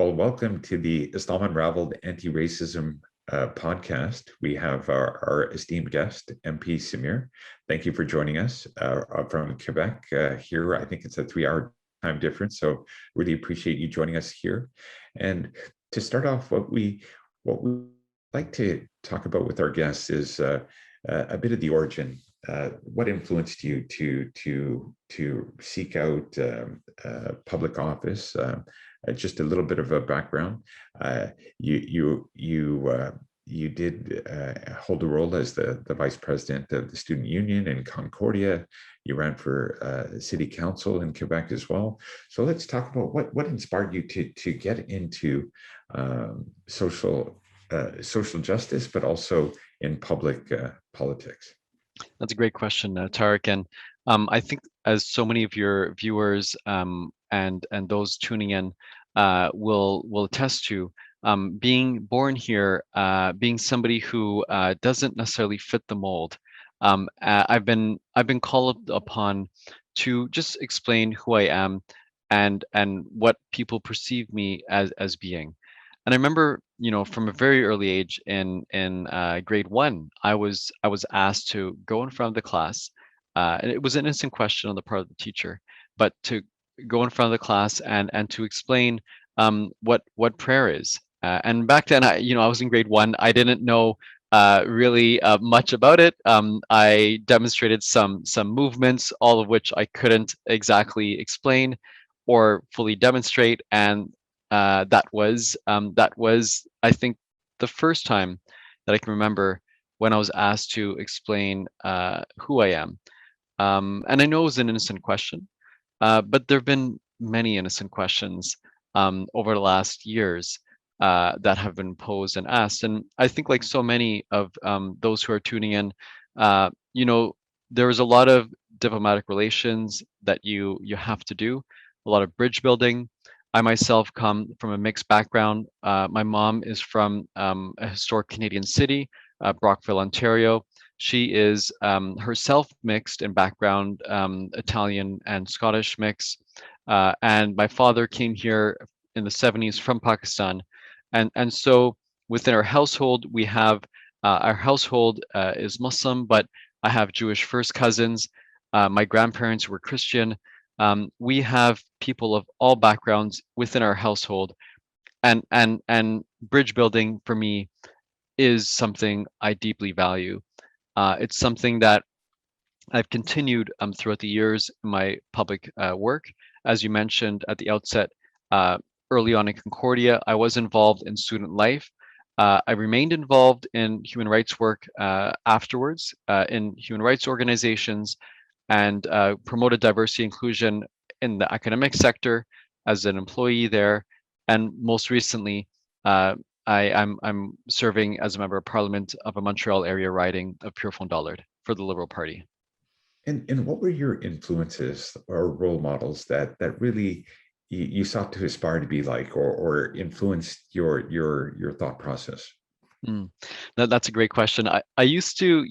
Well, welcome to the Islam Unravelled Anti-Racism podcast. We have our esteemed guest, MP Sameer. Thank you for joining us from Quebec. Here, I think it's a 3 hour time difference, so really appreciate you joining us here. And to start off, what we like to talk about with our guests is a bit of the origin. What influenced you to seek out public office? Just a little bit of a background. You did hold a role as the vice president of the student union in Concordia. You ran for city council in Quebec as well. So let's talk about what inspired you to get into social justice, but also in public politics. That's a great question, Tarek. And I think, as so many of your viewers and those tuning in will attest to, being born here, being somebody who doesn't necessarily fit the mold. I've been called upon to just explain who I am and what people perceive me as being. And I remember, from a very early age in grade one, I was asked to go in front of the class, and it was an innocent question on the part of the teacher, but to go in front of the class and to explain what prayer is. And back then, I was in grade one. I didn't know really much about it. I demonstrated some movements, all of which I couldn't exactly explain or fully demonstrate, and that was, I think, the first time that I can remember when I was asked to explain who I am. And I know it was an innocent question, but there have been many innocent questions over the last years that have been posed and asked. And I think, like so many of those who are tuning in, there is a lot of diplomatic relations that you have to do, a lot of bridge building. I myself come from a mixed background. My mom is from a historic Canadian city, Brockville, Ontario. She is herself mixed in background, Italian and Scottish mix. And my father came here in the 70s from Pakistan. And so within our household, we have our household is Muslim, but I have Jewish first cousins. My grandparents were Christian. We have people of all backgrounds within our household, and bridge building for me is something I deeply value. It's something that I've continued throughout the years in my public work. As you mentioned at the outset, early on in Concordia, I was involved in student life. I remained involved in human rights work afterwards in human rights organizations, and promoted diversity inclusion in the academic sector as an employee there. And most recently, I'm serving as a member of parliament of a Montreal area riding of Pure-Fond-Dollard for the Liberal Party. And what were your influences or role models that really you sought to aspire to be like, or influenced your thought process? That's a great question. I used to,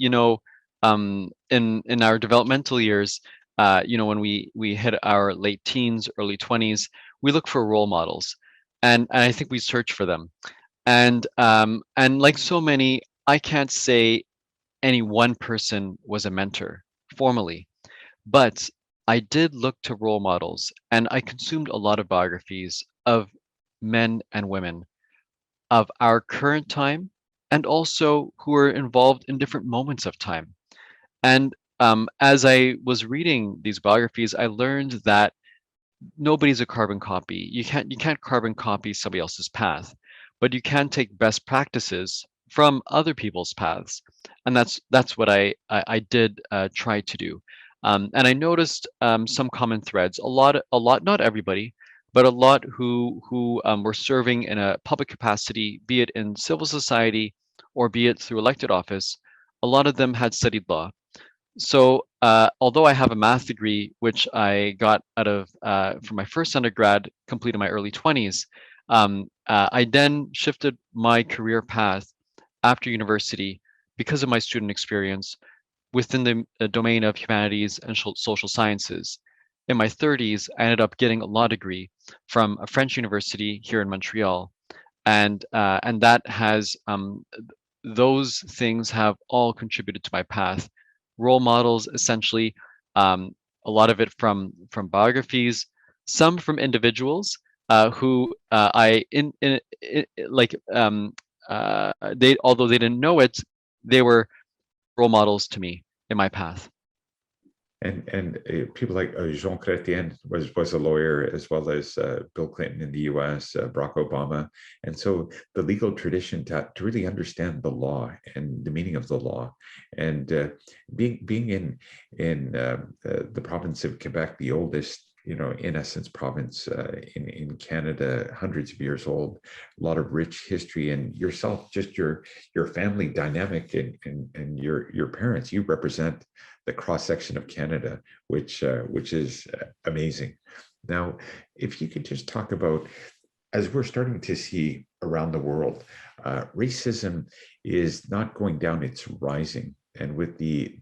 in our developmental years, when we hit our late teens, early 20s, we look for role models, and I think we search for them. And like so many, I can't say any one person was a mentor formally, but I did look to role models, and I consumed a lot of biographies of men and women of our current time, and also who are involved in different moments of time. And as I was reading these biographies, I learned that nobody's a carbon copy. You can't carbon copy somebody else's path, but you can take best practices from other people's paths, and that's what I did try to do. And I noticed some common threads. A lot, not everybody, but a lot who were serving in a public capacity, be it in civil society or be it through elected office. A lot of them had studied law. So although I have a math degree, which I got out of from my first undergrad, complete in my early 20s, I then shifted my career path after university because of my student experience within the domain of humanities and social sciences. in my 30s, I ended up getting a law degree from a French university here in Montreal, and that has those things have all contributed to my path. Role models, essentially, um, a lot of it from biographies, some from individuals who I in like they, although they didn't know it, they were role models to me in my path. And people like Jean Chrétien was a lawyer, as well as Bill Clinton in the U.S., Barack Obama, and so the legal tradition to really understand the law and the meaning of the law, and being in the province of Quebec, the oldest, in essence, province in Canada, hundreds of years old, a lot of rich history, and yourself, just your family dynamic, and your parents, you represent the cross section of Canada, which is amazing. Now, if you could just talk about, as we're starting to see around the world, racism is not going down; it's rising. And with the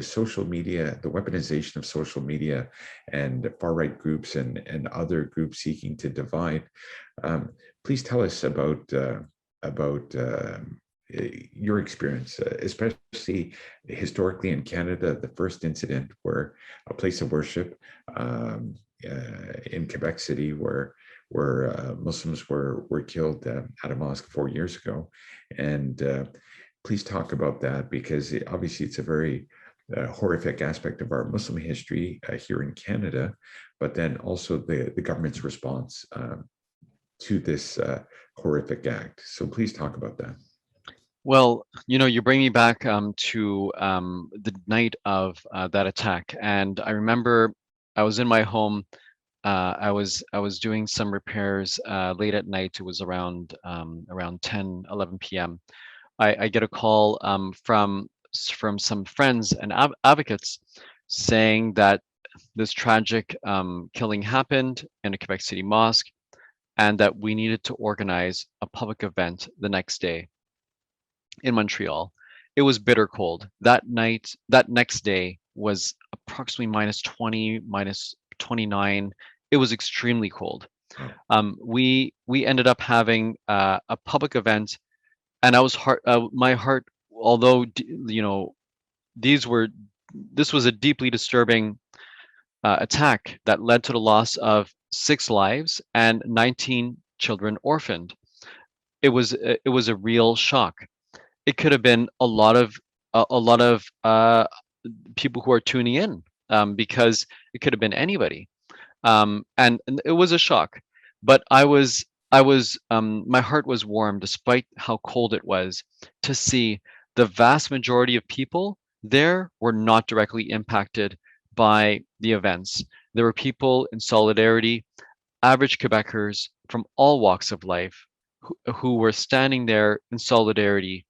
social media, the weaponization of social media, and far right groups and other groups seeking to divide, please tell us about your experience, especially historically in Canada, the first incident where a place of worship in Quebec City, where Muslims were killed at a mosque 4 years ago, and please talk about that, because obviously it's a very horrific aspect of our Muslim history here in Canada, but then also the government's response to this horrific act. So please talk about that. Well, you bring me back to the night of that attack, and I remember I was in my home. I was doing some repairs late at night. It was around 10, 11 p.m. I get a call from some friends and advocates saying that this tragic killing happened in a Quebec City mosque, and that we needed to organize a public event the next day in Montreal. It was bitter cold. That night, that next day was approximately minus 20, minus 29. It was extremely cold. Oh. We ended up having a public event, and I was my heart, although these were this was a deeply disturbing attack that led to the loss of 6 lives and 19 children orphaned. It was a real shock. It could have been a lot of people who are tuning in, because it could have been anybody, and it was a shock. But my heart was warm despite how cold it was, to see the vast majority of people there were not directly impacted by the events. There were people in solidarity, average Quebecers from all walks of life, who were standing there in solidarity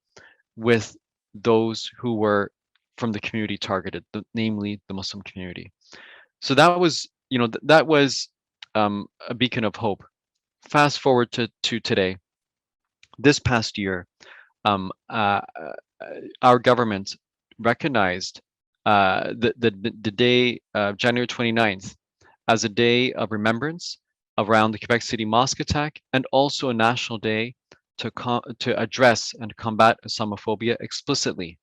with those who were from the community targeted, namely the Muslim community. So that was, that was a beacon of hope. Fast forward to today. This past year, our government recognized the day of January 29th as a day of remembrance around the Quebec City mosque attack, and also a national day to address and combat Islamophobia explicitly.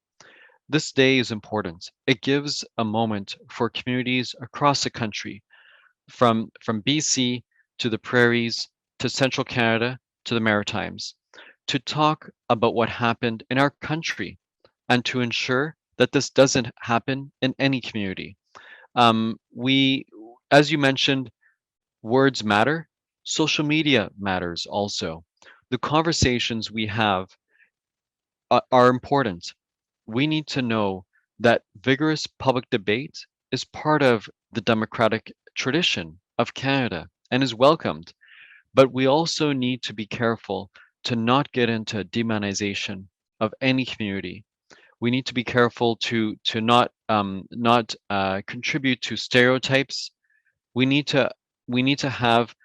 This day is important. It gives a moment for communities across the country, from BC to the prairies to central Canada to the Maritimes, to talk about what happened in our country, and to ensure that this doesn't happen in any community. We, as you mentioned, words matter. Social media matters also. The conversations we have are important. We need to know that vigorous public debate is part of the democratic tradition of Canada and is welcomed. But we also need to be careful to not get into demonization of any community. We need to be careful to not contribute to stereotypes. We need to have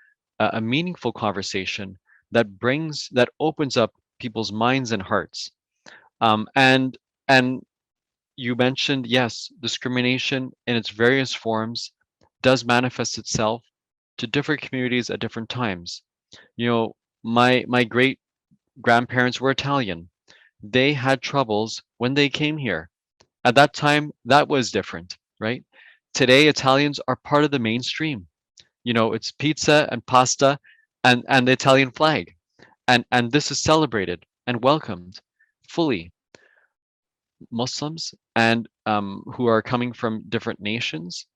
a meaningful conversation that opens up people's minds and hearts. And you mentioned, yes, discrimination in its various forms does manifest itself to different communities at different times. You know, my great grandparents were Italian. They had troubles when they came here. At that time, that was different, right? Today, Italians are part of the mainstream. You know, it's pizza and pasta and the Italian flag. And this is celebrated and welcomed fully. Muslims and who are coming from different nations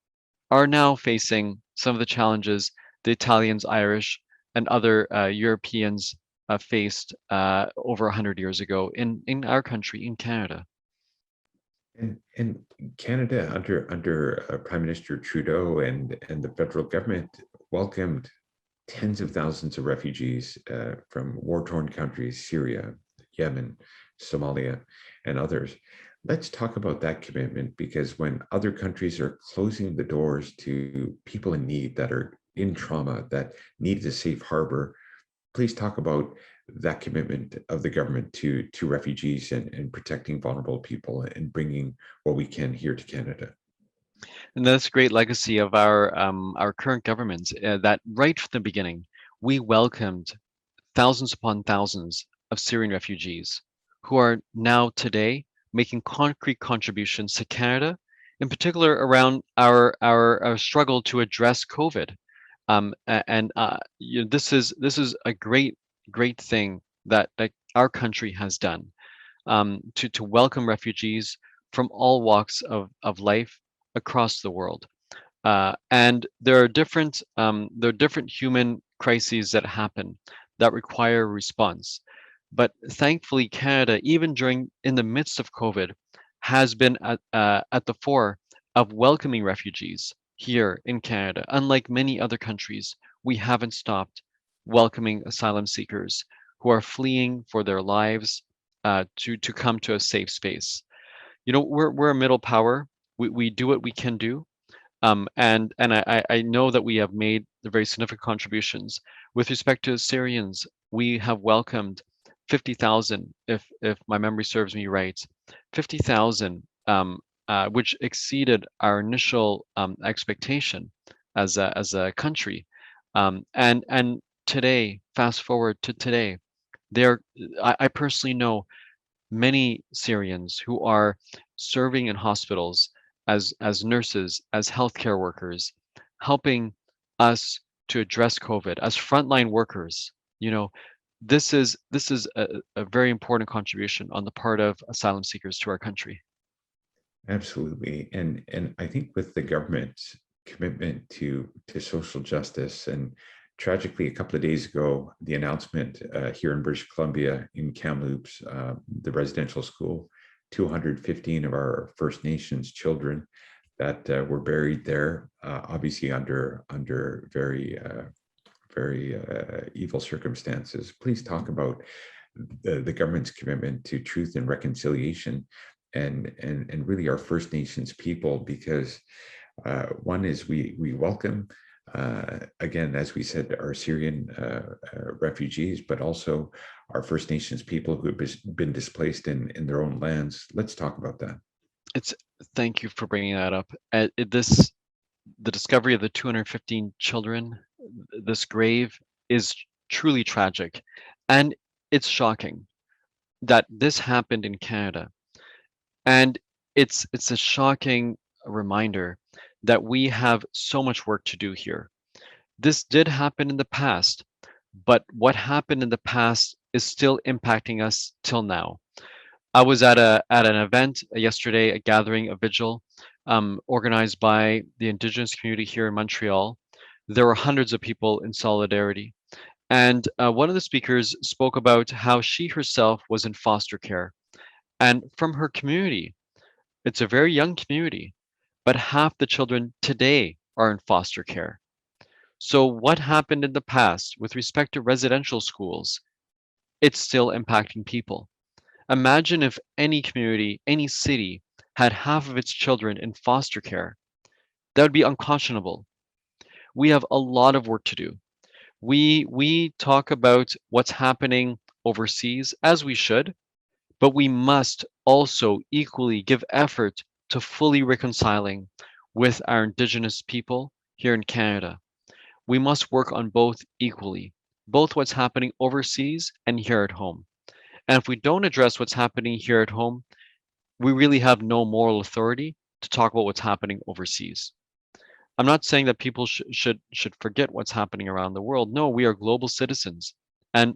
are now facing some of the challenges the Italians, Irish, and other Europeans faced over 100 years ago in our country, in Canada. And Canada under Prime Minister Trudeau and the federal government welcomed tens of thousands of refugees from war-torn countries, Syria, Yemen, Somalia, and others. Let's talk about that commitment, because when other countries are closing the doors to people in need, that are in trauma, that need a safe harbor, please talk about that commitment of the government to refugees and protecting vulnerable people and bringing what we can here to Canada. And that's a great legacy of our current government, that right from the beginning, we welcomed thousands upon thousands of Syrian refugees who are now today making concrete contributions to Canada, in particular around our struggle to address COVID. And you know, this is a great thing that our country has done, to welcome refugees from all walks of life across the world. And there are different human crises that happen that require a response. But thankfully, Canada, even in the midst of COVID, has been at the fore of welcoming refugees here in Canada. Unlike many other countries, we haven't stopped welcoming asylum seekers who are fleeing for their lives, to come to a safe space. You know, we're a middle power. We do what we can do, and I know that we have made very significant contributions. With respect to Syrians, we have welcomed 50,000, if my memory serves me right, 50,000, which exceeded our initial expectation as a country. And today, fast forward to today, there I personally know many Syrians who are serving in hospitals as nurses, as healthcare workers, helping us to address COVID as frontline workers. You know, this is a very important contribution on the part of asylum seekers to our country. Absolutely. And I think with the government's commitment to social justice, and tragically a couple of days ago, the announcement here in British Columbia in Kamloops, the residential school, 215 of our First Nations children that were buried there, obviously under very evil circumstances. Please talk about the government's commitment to truth and reconciliation, and really our First Nations people, because one is we welcome, again, as we said, our Syrian refugees, but also our First Nations people who have been displaced in their own lands. Let's talk about that. It's Thank you for bringing that up. The discovery of the 215 children, this grave, is truly tragic, and it's shocking that this happened in Canada. And it's a shocking reminder that we have so much work to do here. This did happen in the past, but what happened in the past is still impacting us till now. I was at an event yesterday, a gathering, a vigil, organized by the Indigenous community here in Montreal. There were hundreds of people in solidarity, and one of the speakers spoke about how she herself was in foster care, and from her community, it's a very young community, but half the children today are in foster care. So what happened in the past with respect to residential schools, it's still impacting people. Imagine if any community, any city had half of its children in foster care. That would be unconscionable. We have a lot of work to do. We talk about what's happening overseas, as we should, but we must also equally give effort to fully reconciling with our Indigenous people here in Canada. We must work on both equally, both what's happening overseas and here at home. And if we don't address what's happening here at home, we really have no moral authority to talk about what's happening overseas. I'm not saying that people should forget what's happening around the world. No, we are global citizens, and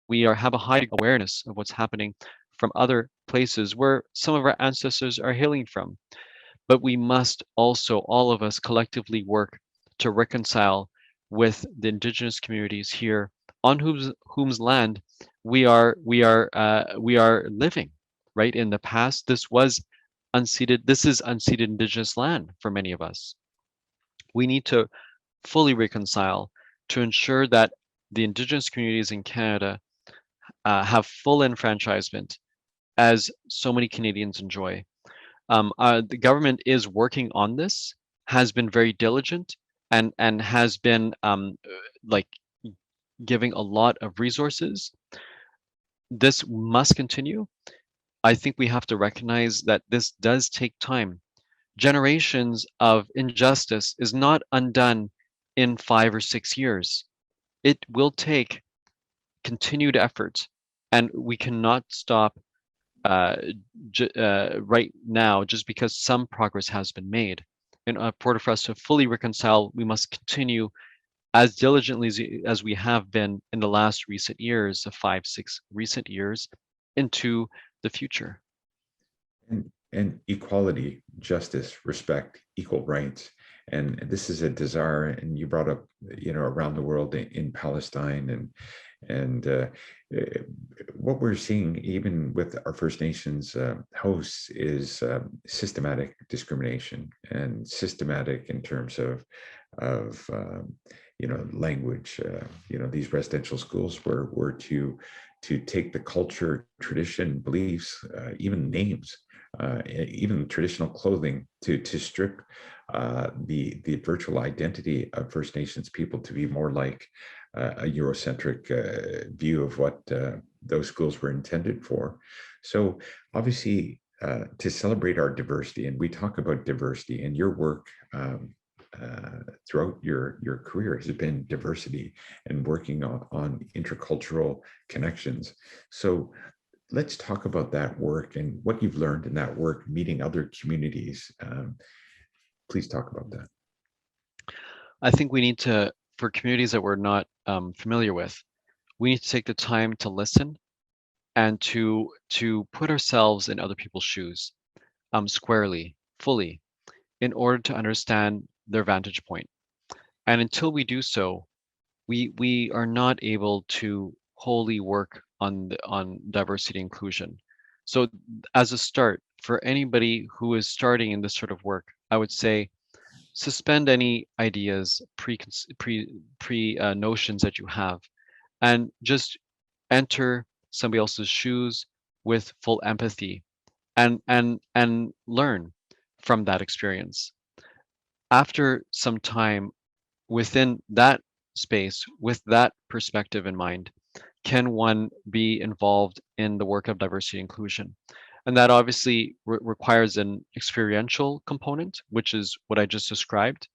we are have a high awareness of what's happening from other places where some of our ancestors are hailing from. But we must also, all of us, collectively work to reconcile with the indigenous communities here on whom's land we are living. Right, in the past, this was unceded. This is unceded indigenous land for many of us. We need to fully reconcile to ensure that the indigenous communities in Canada have full enfranchisement, as so many Canadians enjoy. The government is working on this, has been very diligent, and has been like giving a lot of resources. This must continue. I think we have to recognize that this does take time. Generations of injustice is not undone in 5 or 6 years. It will take continued effort, and we cannot stop uh, right now just because some progress has been made. In order for us to fully reconcile, we must continue as diligently as we have been in the last recent years, the 5, 6 recent years, into the future. And equality, justice, respect, equal rights. And this is a desire, and you brought up, around the world in Palestine, and what we're seeing even with our First Nations hosts is systematic discrimination, and systematic in terms of language. These residential schools were to take the culture, tradition, beliefs, even names, even traditional clothing, to strip the virtual identity of First Nations people to be more like a Eurocentric view of what those schools were intended for. So obviously, to celebrate our diversity, and we talk about diversity, and your work throughout your career has been diversity and working on intercultural connections. So let's talk about that work and what you've learned in that work, meeting other communities. Please talk about that. I think we need to, for communities that we're not familiar with, we need to take the time to listen and to put ourselves in other people's shoes, squarely, fully, in order to understand their vantage point. And until we do so, we are not able to wholly work on diversity inclusion. So as a start, for anybody who is starting in this sort of work, I would say suspend any ideas, pre notions that you have, and just enter somebody else's shoes with full empathy, and learn from that experience. After some time within that space, with that perspective in mind, can one be involved in the work of diversity inclusion? And that obviously requires an experiential component, which is what I just described,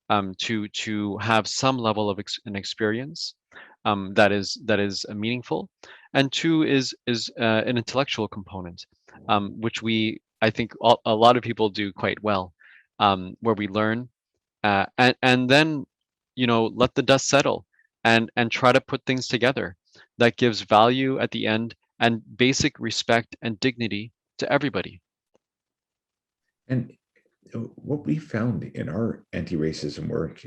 to have some level of an experience that is meaningful. And two is an intellectual component, which I think a lot of people do quite well, where we learn, and then let the dust settle, and try to put things together that gives value at the end and basic respect and dignity to everybody. And what we found in our anti-racism work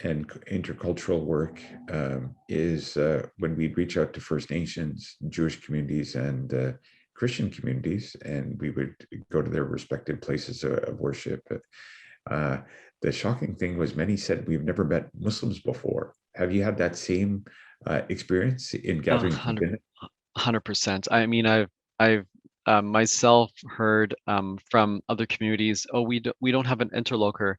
and intercultural work is when we reach out to First Nations, Jewish communities, and Christian communities, and we would go to their respective places of worship. The shocking thing was many said, we've never met Muslims before. Have you had that same experience in gathering? 100%. I mean, I've myself heard from other communities, oh, we don't have an interlocutor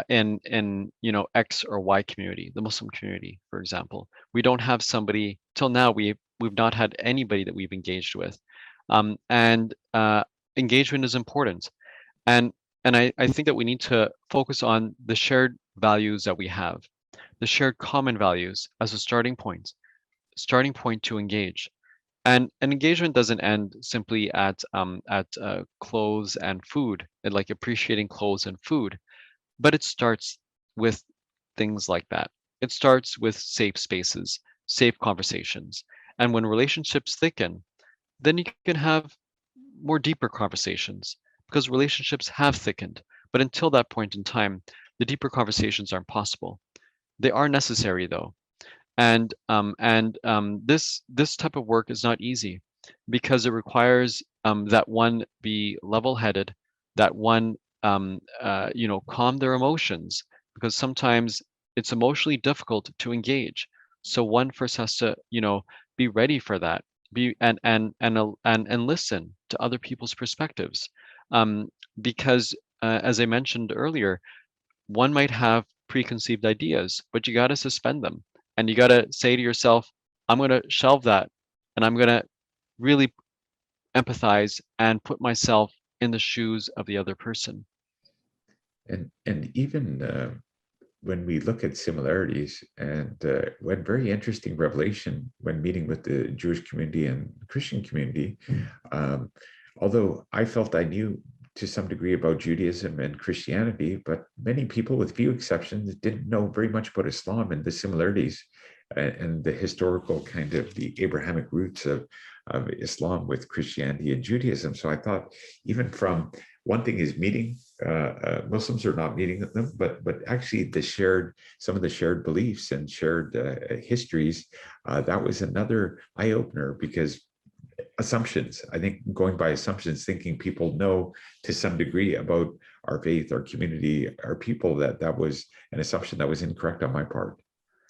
in X or Y community, the Muslim community, for example. We don't have somebody till now. We've not had anybody that we've engaged with, and engagement is important. And I think that we need to focus on the shared values that we have, the shared common values as a starting point to engage. And an engagement doesn't end simply at clothes and food, and like appreciating clothes and food, but it starts with things like that. It starts with safe spaces, safe conversations. And when relationships thicken, then you can have more deeper conversations because relationships have thickened. But until that point in time, the deeper conversations aren't possible. They are necessary though. This type of work is not easy because it requires that one be level-headed, that one calm their emotions because sometimes it's emotionally difficult to engage. So one first has to be ready for that, be and listen to other people's perspectives, um, because as I mentioned earlier, one might have preconceived ideas, but you got to suspend them. And you got to say to yourself, I'm going to shelve that and I'm going to really empathize and put myself in the shoes of the other person. And even when we look at similarities, and one very interesting revelation when meeting with the Jewish community and Christian community, um, although I felt I knew to some degree about Judaism and Christianity, but many people, with few exceptions, didn't know very much about Islam and the similarities and the historical kind of the Abrahamic roots of Islam with Christianity and Judaism. So I thought, even from one thing is meeting Muslims, or not meeting them, but actually some of the shared beliefs and shared histories. That was another eye opener, because assumptions, I think, going by assumptions, thinking people know to some degree about our faith, our community, our people, that was an assumption that was incorrect on my part.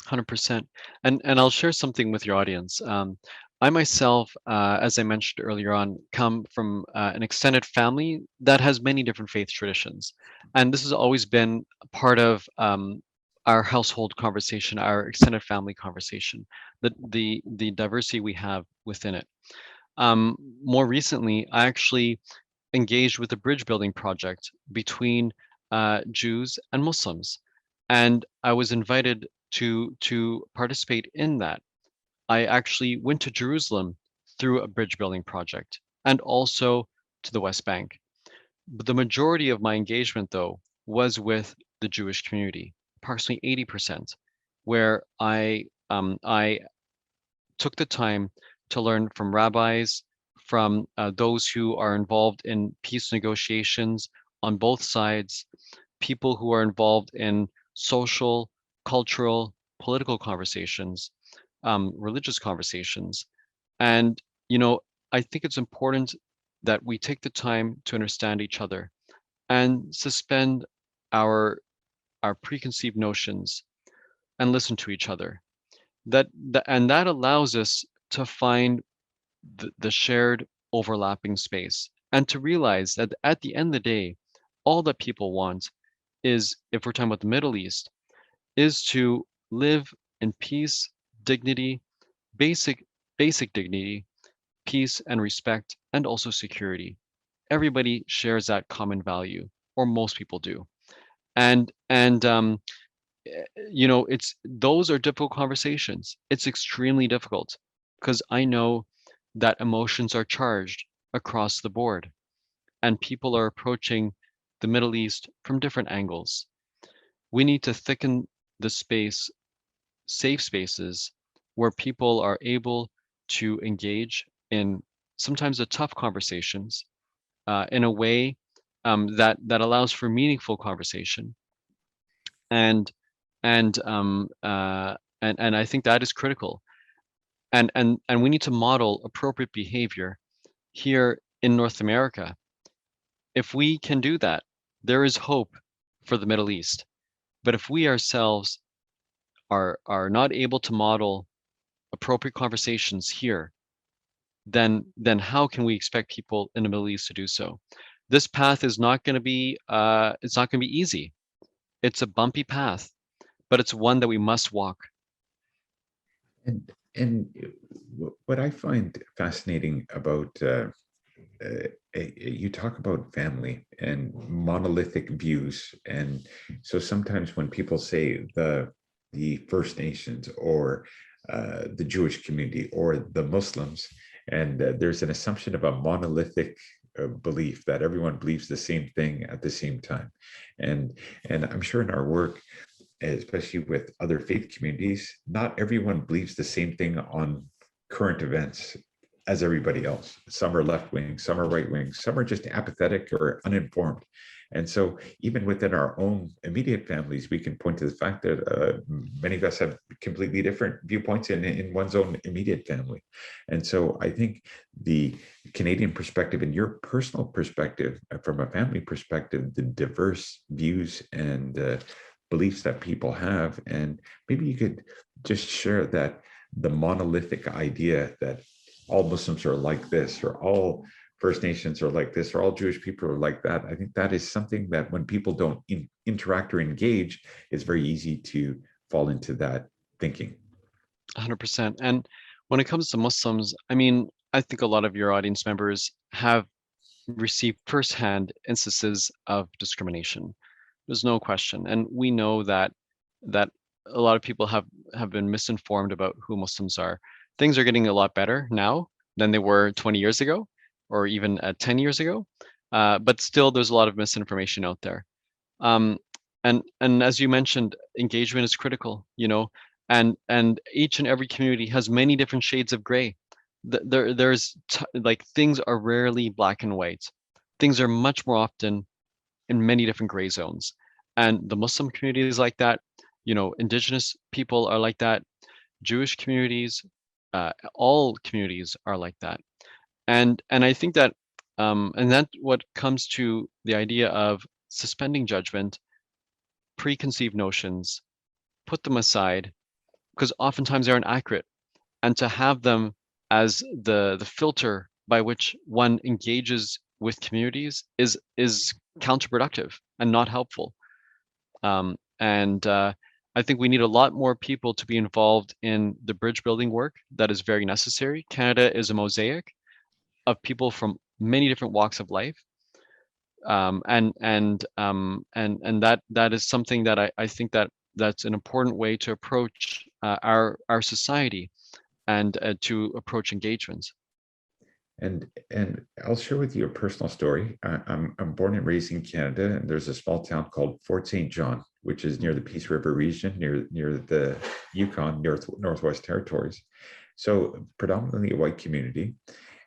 100%. And I'll share something with your audience. I myself, as I mentioned earlier on, come from an extended family that has many different faith traditions, and this has always been part of our household conversation, our extended family conversation, the diversity we have within it. More recently, I actually engaged with a bridge building project between Jews and Muslims, and I was invited to participate in that. I actually went to Jerusalem through a bridge building project and also to the West Bank. But the majority of my engagement, though, was with the Jewish community, approximately 80%, where I took the time to learn from rabbis, from those who are involved in peace negotiations on both sides, people who are involved in social, cultural, political conversations, religious conversations. And, I think it's important that we take the time to understand each other and suspend our our preconceived notions and listen to each other. And that allows us to find the shared overlapping space and to realize that at the end of the day, all that people want is, if we're talking about the Middle East, is to live in peace, dignity, basic basic dignity, peace and respect, and also security. Everybody shares that common value, or most people do. And it's those are difficult conversations. It's extremely difficult because I know that emotions are charged across the board, and people are approaching the Middle East from different angles. We need to thicken the space, safe spaces where people are able to engage in sometimes the tough conversations in a way that allows for meaningful conversation, and and um, uh, and I think that is critical, and we need to model appropriate behavior here in North America. If we can do that, there is hope for the Middle East. But if we ourselves are not able to model appropriate conversations here, then how can we expect people in the Middle East to do so? This path is not going to be it's not going to be easy. It's a bumpy path, but it's one that we must walk. And what I find fascinating about you talk about family and monolithic views, and so sometimes when people say the First Nations or the Jewish community or the Muslims, and there's an assumption of a monolithic belief that everyone believes the same thing at the same time, and I'm sure in our work, especially with other faith communities, not everyone believes the same thing on current events as everybody else. Some are left wing, some are right wing, some are just apathetic or uninformed. And so, even within our own immediate families, we can point to the fact that many of us have completely different viewpoints in one's own immediate family. And so, I think the Canadian perspective and your personal perspective, from a family perspective, the diverse views and beliefs that people have, and maybe you could just share that the monolithic idea that all Muslims are like this, or all First Nations are like this, or all Jewish people are like that. I think that is something that when people don't interact or engage, it's very easy to fall into that thinking. 100%. And when it comes to Muslims, I mean, I think a lot of your audience members have received firsthand instances of discrimination. There's no question. And we know that a lot of people have been misinformed about who Muslims are. Things are getting a lot better now than they were 20 years ago, or even 10 years ago. But still, there's a lot of misinformation out there. Um, and as you mentioned, engagement is critical, and each and every community has many different shades of gray. There's like things are rarely black and white. Things are much more often in many different gray zones. And the Muslim community is like that. Indigenous people are like that. Jewish communities, all communities are like that. And I think that and that what comes to the idea of suspending judgment, preconceived notions, put them aside because oftentimes they're inaccurate, and to have them as the filter by which one engages with communities is counterproductive and not helpful. And I think we need a lot more people to be involved in the bridge building work that is very necessary. Canada is a mosaic of people from many different walks of life. And that is something that I think that's an important way to approach our society and to approach engagements. And I'll share with you a personal story. I'm born and raised in Canada, and there's a small town called Fort St. John, which is near the Peace River region, near the Yukon, Northwest Territories. So predominantly a white community.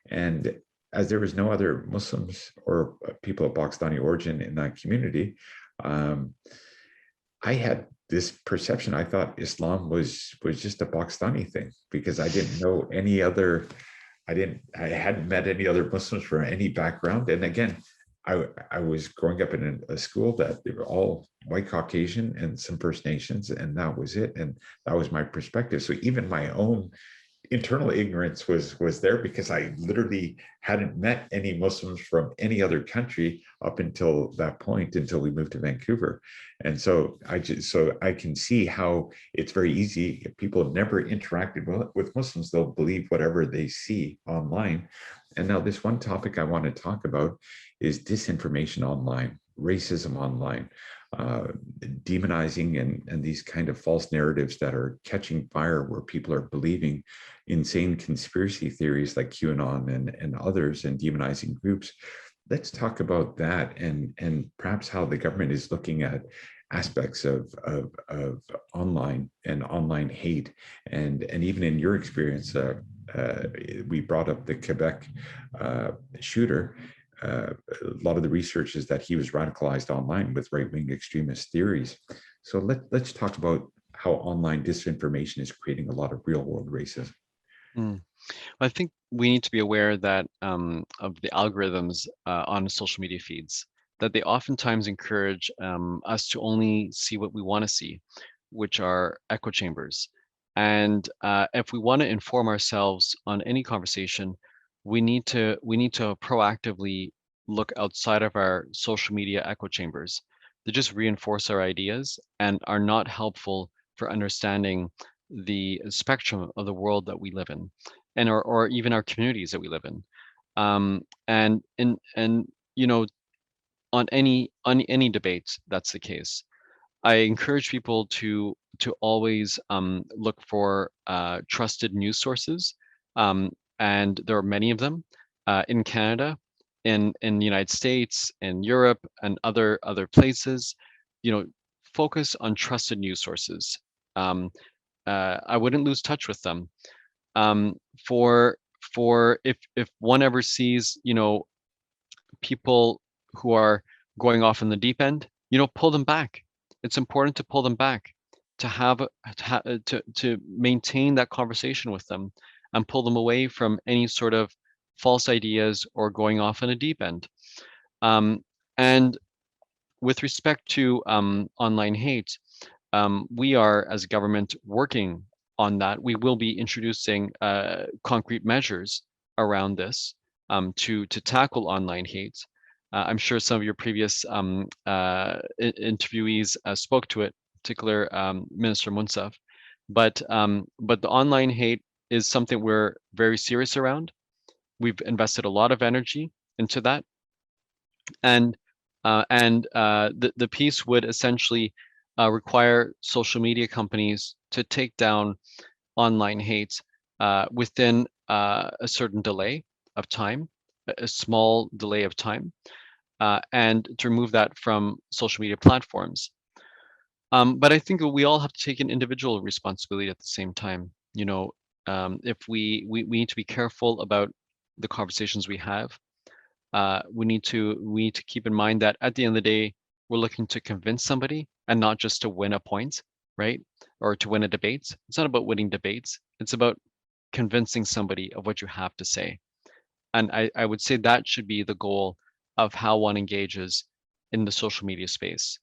And as there was no other Muslims or people of Pakistani origin in that community, I had this perception. I thought Islam was just a Pakistani thing because I didn't know any other. I hadn't met any other Muslims from any background. And again, I was growing up in a school that they were all white Caucasian and some First Nations, and that was it. And that was my perspective. So even my own internal ignorance was there because I literally hadn't met any Muslims from any other country up until that point, until we moved to Vancouver. And so I can see how it's very easy if people have never interacted with Muslims, they'll believe whatever they see online. And now this one topic I want to talk about is disinformation online, racism online, demonizing and these kind of false narratives that are catching fire, where people are believing insane conspiracy theories like QAnon and others, and demonizing groups. Let's talk about that, and perhaps how the government is looking at aspects of online and online hate, and even in your experience, we brought up the Quebec shooter. A lot of the research is that he was radicalized online with right-wing extremist theories. So let's talk about how online disinformation is creating a lot of real-world racism. Mm. I think we need to be aware that of the algorithms on social media feeds, that they oftentimes encourage us to only see what we want to see, which are echo chambers. And if we want to inform ourselves on any conversation, we need to proactively look outside of our social media echo chambers. They just reinforce our ideas and are not helpful for understanding the spectrum of the world that we live in, and or even our communities that we live in. And on any debate, that's the case. I encourage people to always look for trusted news sources, and there are many of them in Canada, in the United States, in Europe, and other places. Focus on trusted news sources. Um, I wouldn't lose touch with them. Um, for if one ever sees people who are going off in the deep end, pull them back. It's important to pull them back, to have to maintain that conversation with them and pull them away from any sort of false ideas or going off in a deep end. And with respect to online hate, we are, as a government, working on that. We will be introducing concrete measures around this to tackle online hate. I'm sure some of your previous interviewees spoke to it, particular Minister Munsaf. But the online hate is something we're very serious around. We've invested a lot of energy into that, and the piece would essentially require social media companies to take down online hate within a certain delay of time, a small delay of time, and to remove that from social media platforms. But I think we all have to take an individual responsibility at the same time. If we need to be careful about the conversations we have. We need to keep in mind that at the end of the day, we're looking to convince somebody and not just to win a point, right? Or to win a debate. It's not about winning debates. It's about convincing somebody of what you have to say. And I would say that should be the goal of how one engages in the social media space.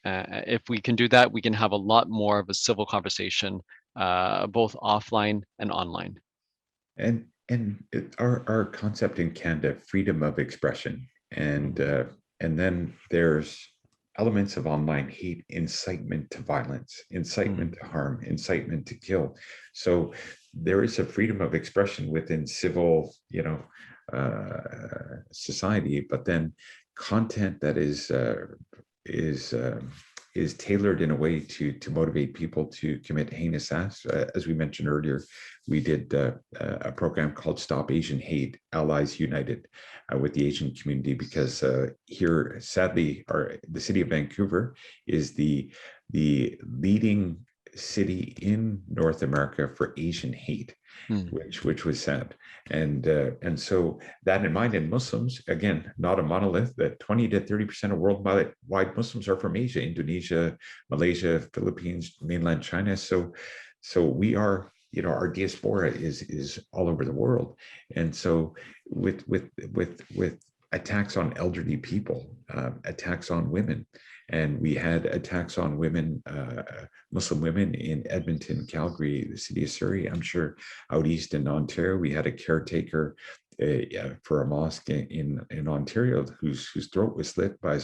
If we can do that, we can have a lot more of a civil conversation, both offline and online. Our concept in Canada, freedom of expression, and then there's elements of online hate, incitement to violence, incitement to harm, incitement to kill. So there is a freedom of expression within civil, society, but then content that is tailored in a way to motivate people to commit heinous acts. As we mentioned earlier, we did a program called Stop Asian Hate, Allies United, with the Asian community, because here, sadly, the city of Vancouver is the leading city in North America for Asian hate, which was sad. And so that in mind, and Muslims, again, not a monolith, that 20 to 30% of worldwide Muslims are from Asia, Indonesia, Malaysia, Philippines, mainland China. So we are, our diaspora is all over the world. And so with attacks on elderly people, attacks on women, and we had attacks on women, Muslim women in Edmonton, Calgary, the city of Surrey. I'm sure out east in Ontario, we had a caretaker for a mosque in Ontario whose throat was slit by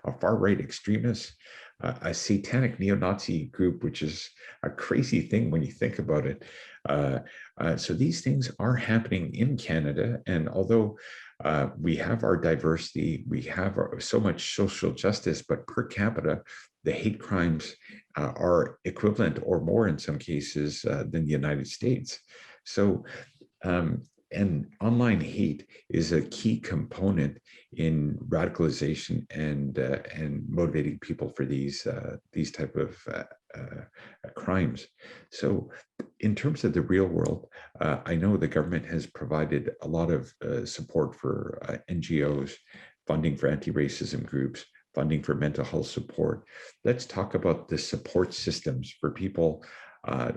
a far-right extremist, a satanic neo-Nazi group, which is a crazy thing when you think about it. So these things are happening in Canada, and although we have our diversity, we have so much social justice, but per capita, the hate crimes are equivalent or more in some cases than the United States. So, and online hate is a key component in radicalization and motivating people for these type of crimes. So in terms of the real world, I know the government has provided a lot of support for NGOs, funding for anti-racism groups, funding for mental health support. Let's talk about the support systems for people,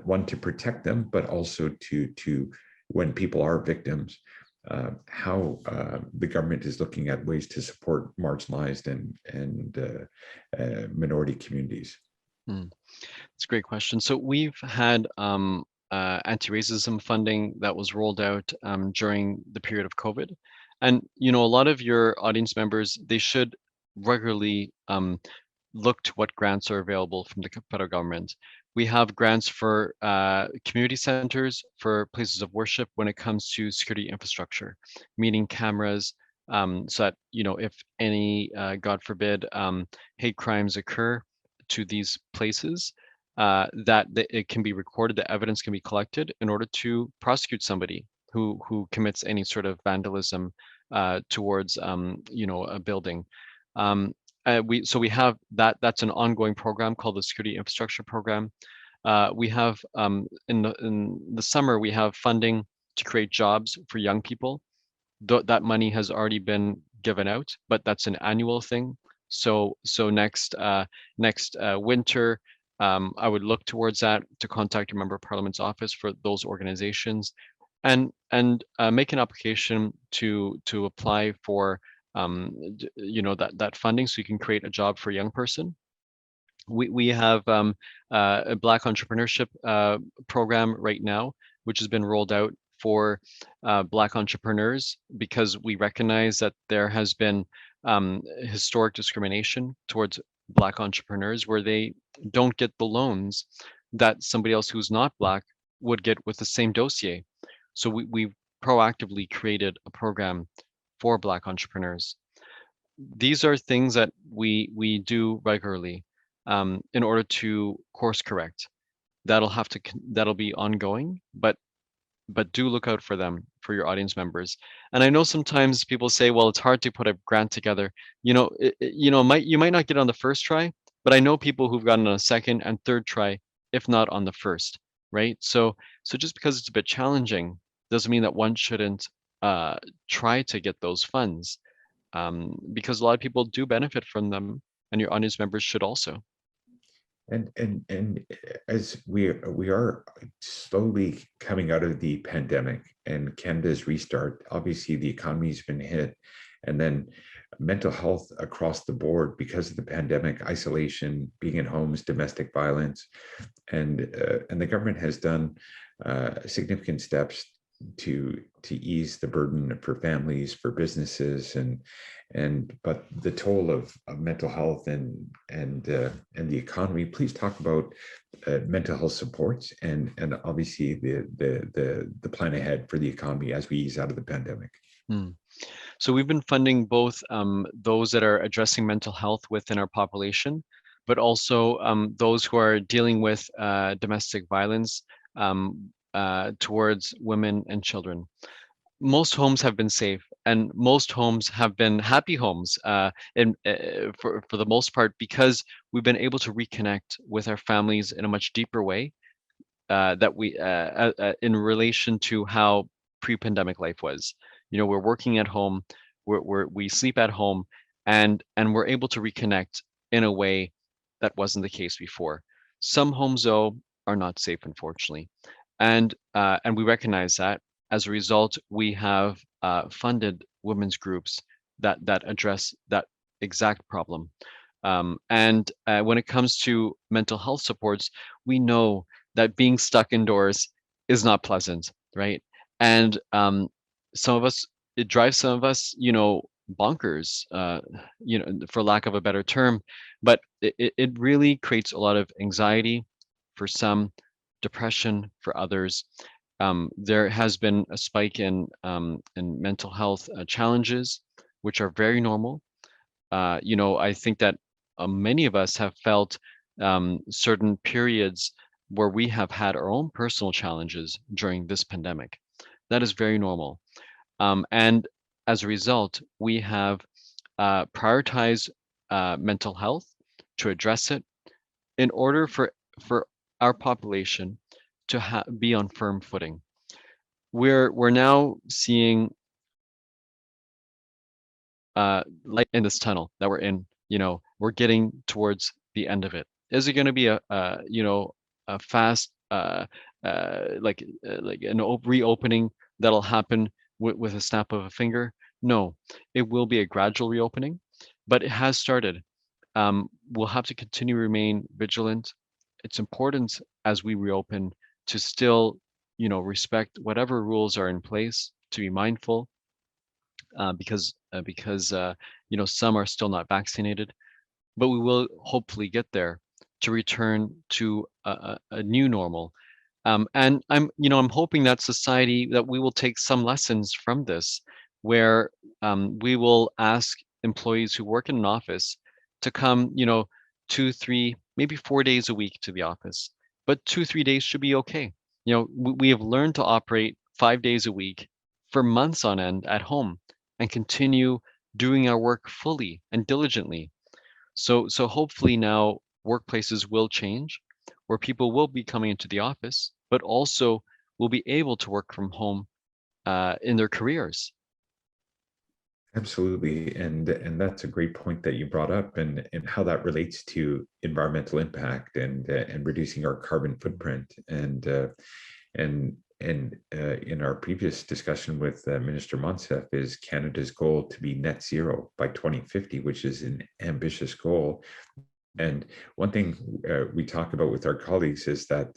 one, to protect them, but also to when people are victims, how the government is looking at ways to support marginalized and minority communities. That's a great question. So we've had anti-racism funding that was rolled out during the period of COVID. And, a lot of your audience members, they should regularly look to what grants are available from the federal government. We have grants for community centers, for places of worship when it comes to security infrastructure, meaning cameras, so that, if any, God forbid, hate crimes occur to these places, it can be recorded, the evidence can be collected in order to prosecute somebody who commits any sort of vandalism towards, a building. We have that. That's an ongoing program called the Security Infrastructure Program. We have in the summer we have funding to create jobs for young people. That money has already been given out, but that's an annual thing. So next winter, I would look towards that, to contact your member of parliament's office for those organizations, and make an application to apply for that funding, so you can create a job for a young person. We have a Black entrepreneurship program right now, which has been rolled out for Black entrepreneurs, because we recognize that there has been historic discrimination towards Black entrepreneurs, where they don't get the loans that somebody else who's not Black would get with the same dossier. So we proactively created a program for Black entrepreneurs. These are things that we do regularly in order to course correct. That'll be ongoing, but do look out for them, for your audience members. And I know sometimes people say, well, it's hard to put a grant together. You might not get on the first try, but I know people who've gotten on a second and third try, if not on the first, right? So just because it's a bit challenging doesn't mean that one shouldn't try to get those funds, because a lot of people do benefit from them, and your audience members should also. And as we are slowly coming out of the pandemic and Canada's restart, obviously the economy's been hit, and then mental health across the board because of the pandemic, isolation, being in homes, domestic violence, and the government has done significant steps to ease the burden for families, for businesses, but the toll of mental health and the economy. Please talk about mental health supports and obviously the plan ahead for the economy as we ease out of the pandemic. So we've been funding both those that are addressing mental health within our population, but also those who are dealing with domestic violence towards women and children. Most homes have been safe, and most homes have been happy homes, for the most part, because we've been able to reconnect with our families in a much deeper way, that we in relation to how pre-pandemic life was. We're working at home, we sleep at home, and we're able to reconnect in a way that wasn't the case before. Some homes, though, are not safe, unfortunately, and we recognize that. As a result, we have funded women's groups that address that exact problem. And when it comes to mental health supports, we know that being stuck indoors is not pleasant, right? And it drives some of us, bonkers, for lack of a better term. But it really creates a lot of anxiety for some, depression for others. There has been a spike in mental health challenges, which are very normal. I think that many of us have felt certain periods where we have had our own personal challenges during this pandemic. That is very normal. And as a result, we have prioritized mental health to address it in order for our population to be on firm footing. We're now seeing light in this tunnel that we're in. We're getting towards the end of it. Is it going to be a fast like an reopening that'll happen with a snap of a finger? No, it will be a gradual reopening, but it has started. We'll have to continue to remain vigilant. It's important as we reopen to still, respect whatever rules are in place, to be mindful, because some are still not vaccinated, but we will hopefully get there. to return to a new normal. And I'm hoping that society, that we will take some lessons from this, where we will ask employees who work in an office to come, 2, 3, maybe 4 days a week to the office, but 2, 3 days should be okay. We have learned to operate 5 days a week for months on end at home and continue doing our work fully and diligently. So hopefully now workplaces will change, where people will be coming into the office, but also will be able to work from home in their careers. Absolutely, and that's a great point that you brought up, and how that relates to environmental impact and reducing our carbon footprint, and in our previous discussion with Minister Monsef, is Canada's goal to be net zero by 2050, which is an ambitious goal. And one thing we talk about with our colleagues is that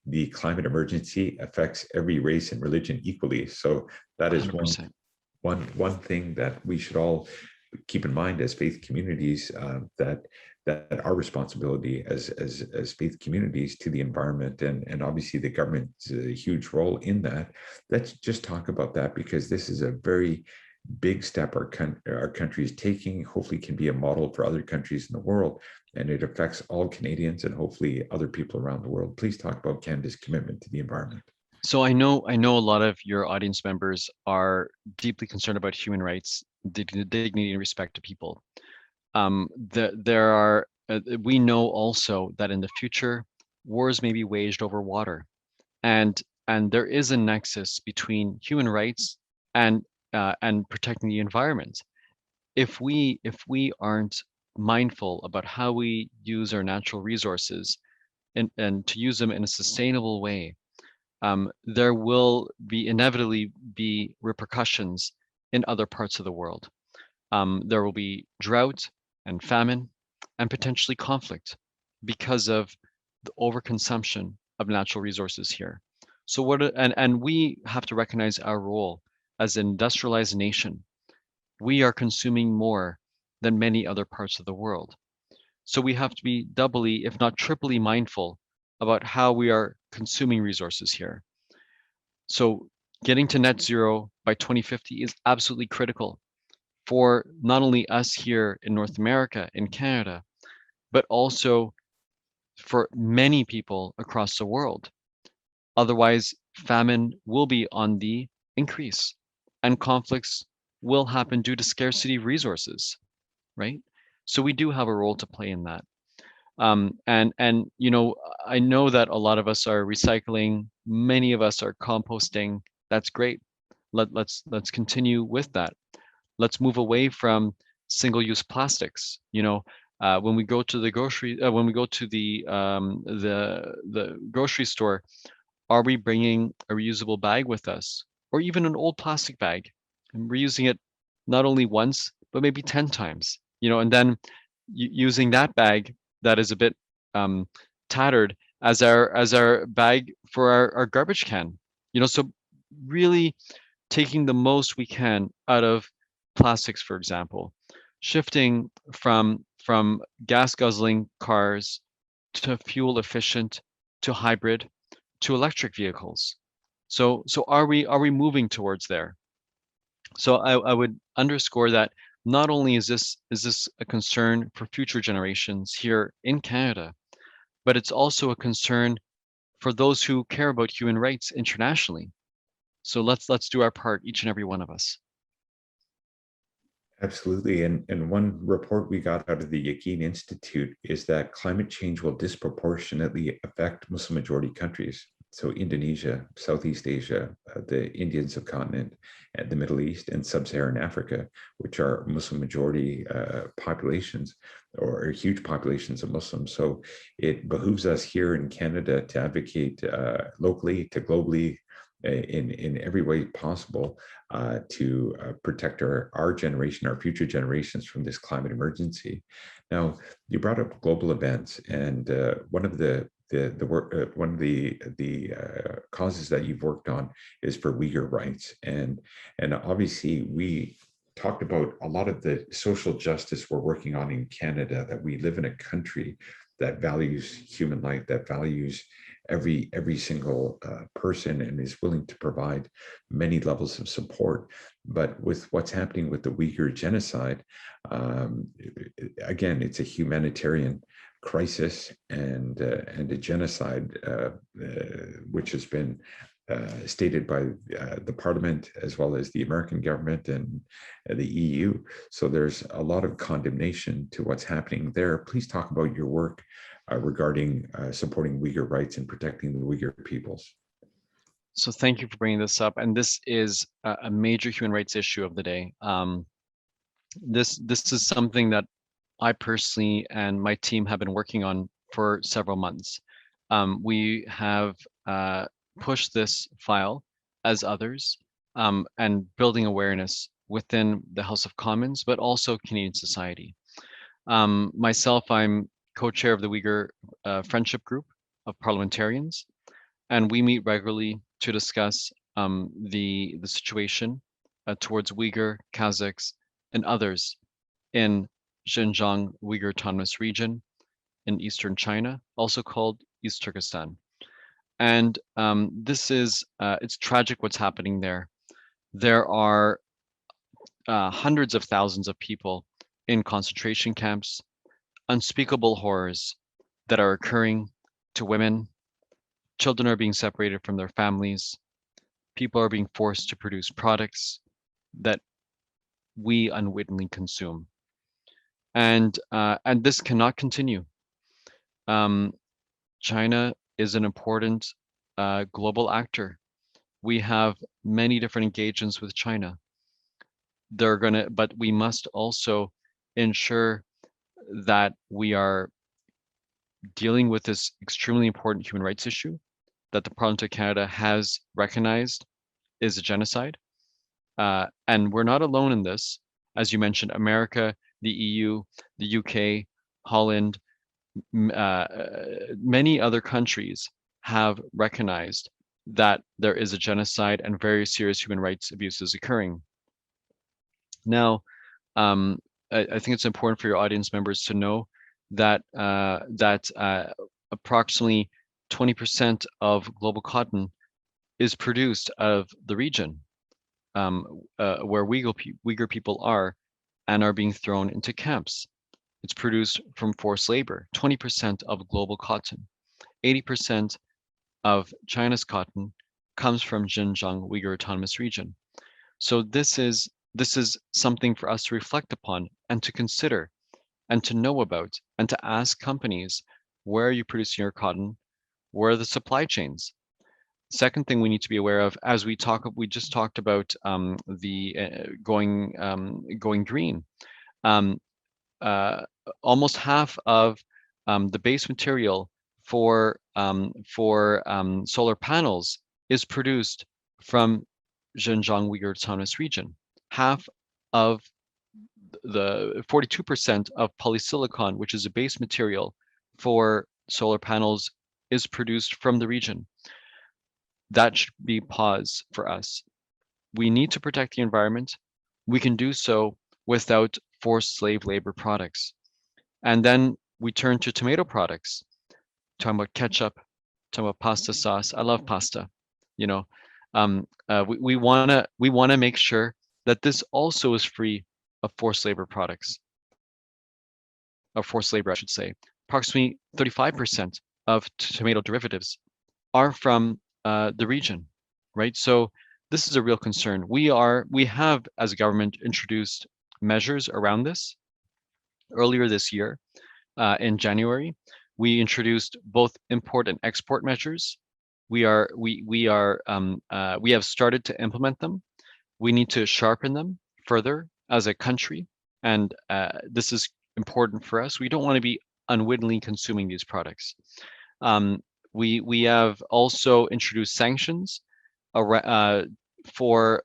the climate emergency affects every race and religion equally. So that is 100%. one thing that we should all keep in mind as faith communities, that our responsibility as faith communities to the environment, and obviously the government's a huge role in that. Let's just talk about that, because this is a very big step our country is taking, hopefully can be a model for other countries in the world, and it affects all Canadians and hopefully other people around the world. Please talk about Canada's commitment to the environment. So I know a lot of your audience members are deeply concerned about human rights, dignity and respect to people. There are We know also that in the future, wars may be waged over water, and there is a nexus between human rights and protecting the environment. If we aren't mindful about how we use our natural resources, and to use them in a sustainable way, there will be inevitably be repercussions in other parts of the world. There will be drought and famine and potentially conflict because of the overconsumption of natural resources here. So and we have to recognize our role as an industrialized nation. We are consuming more than many other parts of the world. So we have to be doubly, if not triply, mindful about how we are consuming resources here. So getting to net zero by 2050 is absolutely critical for not only us here in North America, in Canada, but also for many people across the world. Otherwise, famine will be on the increase and conflicts will happen due to scarcity of resources, right? So we do have a role to play in that. And I know that a lot of us are recycling, many of us are composting. That's great. Let's continue with that. Let's move away from single-use plastics. When we go to the grocery store, are we bringing a reusable bag with us, or even an old plastic bag, and reusing it not only once but maybe 10 times? And then using that bag that is a bit tattered as our bag for our garbage can. So really taking the most we can out of plastics, for example, shifting from gas guzzling cars to fuel efficient, to hybrid, to electric vehicles. So are we moving towards there? So I would underscore that not only is this a concern for future generations here in Canada, but it's also a concern for those who care about human rights internationally. So let's do our part, each and every one of us. Absolutely. And one report we got out of the Yaqeen Institute is that climate change will disproportionately affect Muslim majority countries. So Indonesia, Southeast Asia, the Indian subcontinent, and the Middle East, and Sub-Saharan Africa, which are Muslim majority populations, or huge populations of Muslims. So it behooves us here in Canada to advocate locally to globally, in every way possible, to protect our generation, our future generations from this climate emergency. Now, you brought up global events, and one of the causes that you've worked on is for Uyghur rights, and obviously we talked about a lot of the social justice we're working on in Canada, that we live in a country that values human life, that values every single person, and is willing to provide many levels of support. But with what's happening with the Uyghur genocide, again, it's a humanitarian crisis and a genocide, which has been stated by the Parliament as well as the American government and the EU. So there's a lot of condemnation to what's happening there. Please talk about your work regarding supporting Uyghur rights and protecting the Uyghur peoples. So thank you for bringing this up. And this is a major human rights issue of the day. This is something that I personally and my team have been working on for several months. We have pushed this file as others, and building awareness within the House of Commons, but also Canadian society. Myself, I'm co-chair of the Uyghur Friendship Group of Parliamentarians, and we meet regularly to discuss the situation towards Uyghur, Kazakhs, and others in Xinjiang Uyghur Autonomous Region in eastern China, also called East Turkestan. And this is, it's tragic what's happening there. There are hundreds of thousands of people in concentration camps, unspeakable horrors that are occurring to women. Children are being separated from their families. People are being forced to produce products that we unwittingly consume. And this cannot continue. China is an important global actor. We have many different engagements with China. But we must also ensure that we are dealing with this extremely important human rights issue that the Parliament of Canada has recognized is a genocide. And we're not alone in this. As you mentioned, America, the EU, the UK, Holland, many other countries have recognized that there is a genocide and very serious human rights abuses occurring. Now, I think it's important for your audience members to know that approximately 20% of global cotton is produced out of the region where Uyghur people are and are being thrown into camps. It's produced from forced labor. 20% of global cotton, 80% of China's cotton comes from Xinjiang Uyghur Autonomous Region. So this is something for us to reflect upon and to consider and to know about and to ask companies, where are you producing your cotton? Where are the supply chains? Second thing we need to be aware of, as we just talked about going green. Almost half of the base material for solar panels is produced from Xinjiang Uyghur Autonomous Region. Half of the 42% of polysilicon, which is a base material for solar panels, is produced from the region. That should be pause for us. We need to protect the environment. We can do so without forced slave labor products. And then we turn to tomato products, talking about ketchup, talking about pasta sauce. I love pasta. You know, we wanna make sure that this also is free of forced labor products, of forced labor, I should say. Approximately 35% of tomato derivatives are from the region, right? So this is a real concern. We have, as a government, introduced measures around this. Earlier this year, in January, we introduced both import and export measures. We have started to implement them. We need to sharpen them further as a country, and this is important for us. We don't want to be unwittingly consuming these products. We have also introduced sanctions for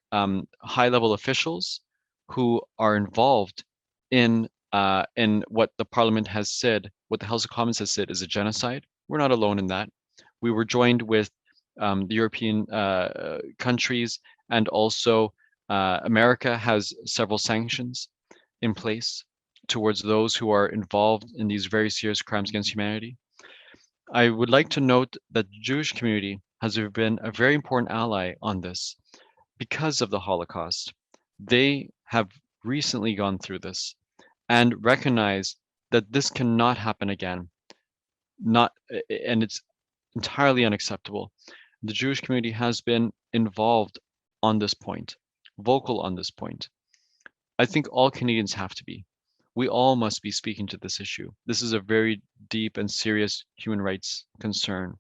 high-level officials who are involved in what the Parliament has said, what the House of Commons has said is a genocide. We're not alone in that. We were joined with the European countries, and also America has several sanctions in place towards those who are involved in these very serious crimes against humanity. I would like to note that the Jewish community has been a very important ally on this because of the Holocaust. They have recently gone through this and recognize that this cannot happen again. And it's entirely unacceptable. The Jewish community has been involved on this point, vocal on this point. I think all Canadians have to be. We all must be speaking to this issue. This is a very deep and serious human rights concern.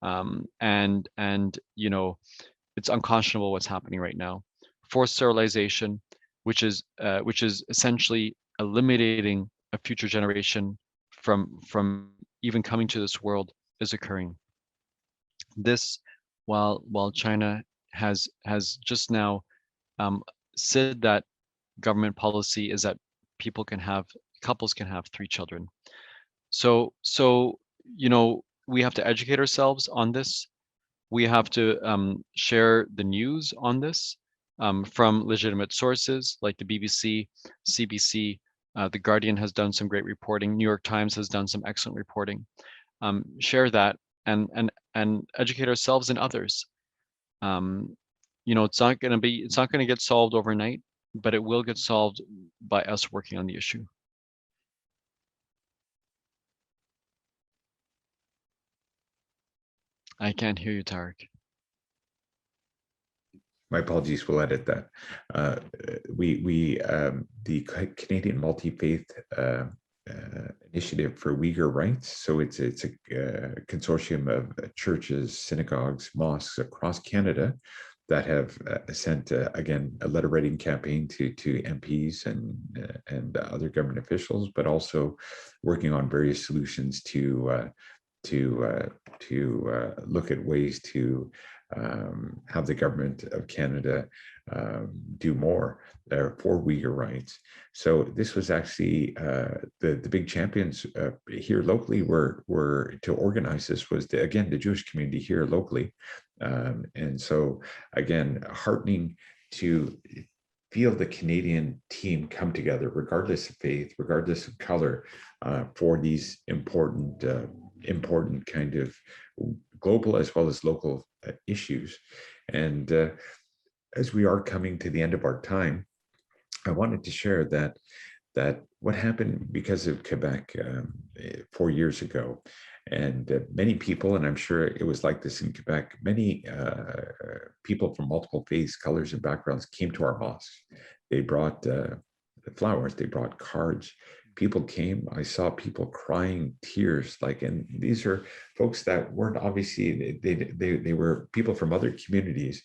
And it's unconscionable what's happening right now. Forced sterilization, which is essentially eliminating a future generation from even coming to this world, is occurring. This, while China has just now said that government policy is that couples can have 3 children. So we have to educate ourselves on this. We have to share the news on this from legitimate sources like the BBC, CBC. The Guardian has done some great reporting. New York Times has done some excellent reporting. Share that and educate ourselves and others. It's not going to get solved overnight, but it will get solved by us working on the issue. I can't hear you, Tarek. My apologies, we'll edit that. The Canadian Multi-Faith Initiative for Uyghur Rights, so it's a consortium of churches, synagogues, mosques across Canada that have sent, again, a letter writing campaign to MPs and other government officials, but also working on various solutions to look at ways to have the government of Canada do more for Uyghur rights. So this was actually the big champions here locally were to organize this was the Jewish community here locally. And so again, heartening to feel the Canadian team come together, regardless of faith, regardless of color, for these important kind of global as well as local issues. And as we are coming to the end of our time, I wanted to share that what happened because of Quebec 4 years ago, and many people, and I'm sure it was like this in Quebec, many people from multiple faiths, colors, and backgrounds came to our mosques. They brought flowers, they brought cards. People came, I saw people crying tears, and these are folks that weren't obviously, they were people from other communities.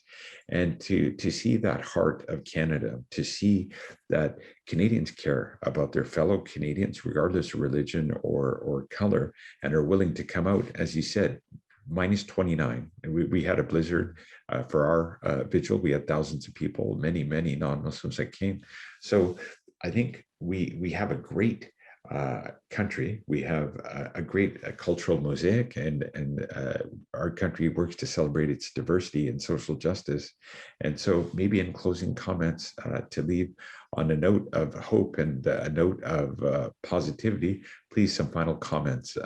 And to see that heart of Canada, to see that Canadians care about their fellow Canadians, regardless of religion or color, and are willing to come out, as you said, minus 29. And we had a blizzard for our vigil. We had thousands of people, many non-Muslims that came. So I think we have a great country. We have a great cultural mosaic, and our country works to celebrate its diversity and social justice. And so maybe in closing comments to leave on a note of hope and a note of positivity, please some final comments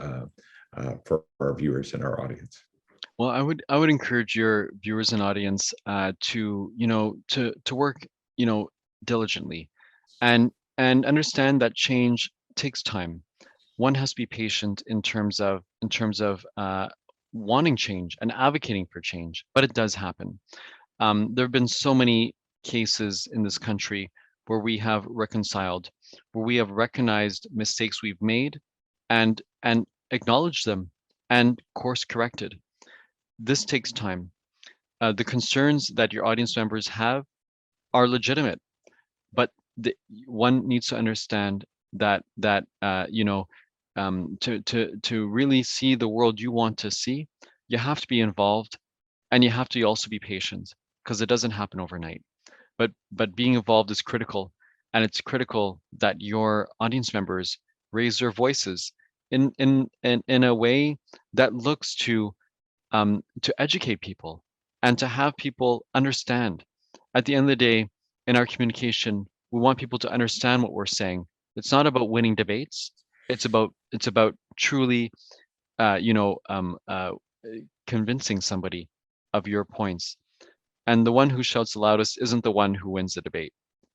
for our viewers and our audience. Well, I would encourage your viewers and audience to work diligently and understand that change takes time. One has to be patient in terms of wanting change and advocating for change, but it does happen. There have been so many cases in this country where we have reconciled, where we have recognized mistakes we've made and acknowledged them and course corrected. This takes time. The concerns that your audience members have are legitimate, but one needs to understand that to really see the world you want to see, you have to be involved, and you have to also be patient, because it doesn't happen overnight. But being involved is critical, and it's critical that your audience members raise their voices in a way that looks to educate people and to have people understand. At the end of the day, in our communication, we want people to understand what we're saying. It's not about winning debates. It's about truly, you know, convincing somebody of your points. And the one who shouts the loudest isn't the one who wins the debate.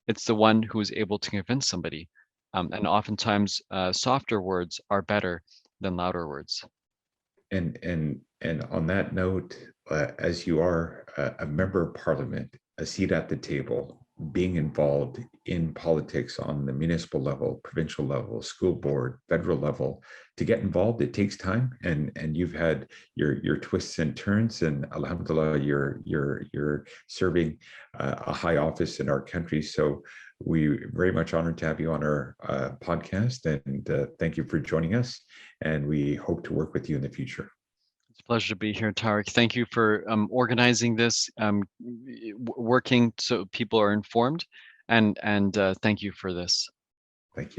It's the one who is able to convince somebody. And oftentimes, softer words are better than louder words. And on that note, as you are a member of parliament, a seat at the table, being involved in politics on the municipal level, provincial level, school board, federal level, to get involved, it takes time. And you've had your twists and turns, and alhamdulillah, you're serving a high office in our country. So we very much honored to have you on our podcast, and thank you for joining us. And we hope to work with you in the future. It's a pleasure to be here, Tarek. Thank you for organizing this, working so people are informed, and thank you for this.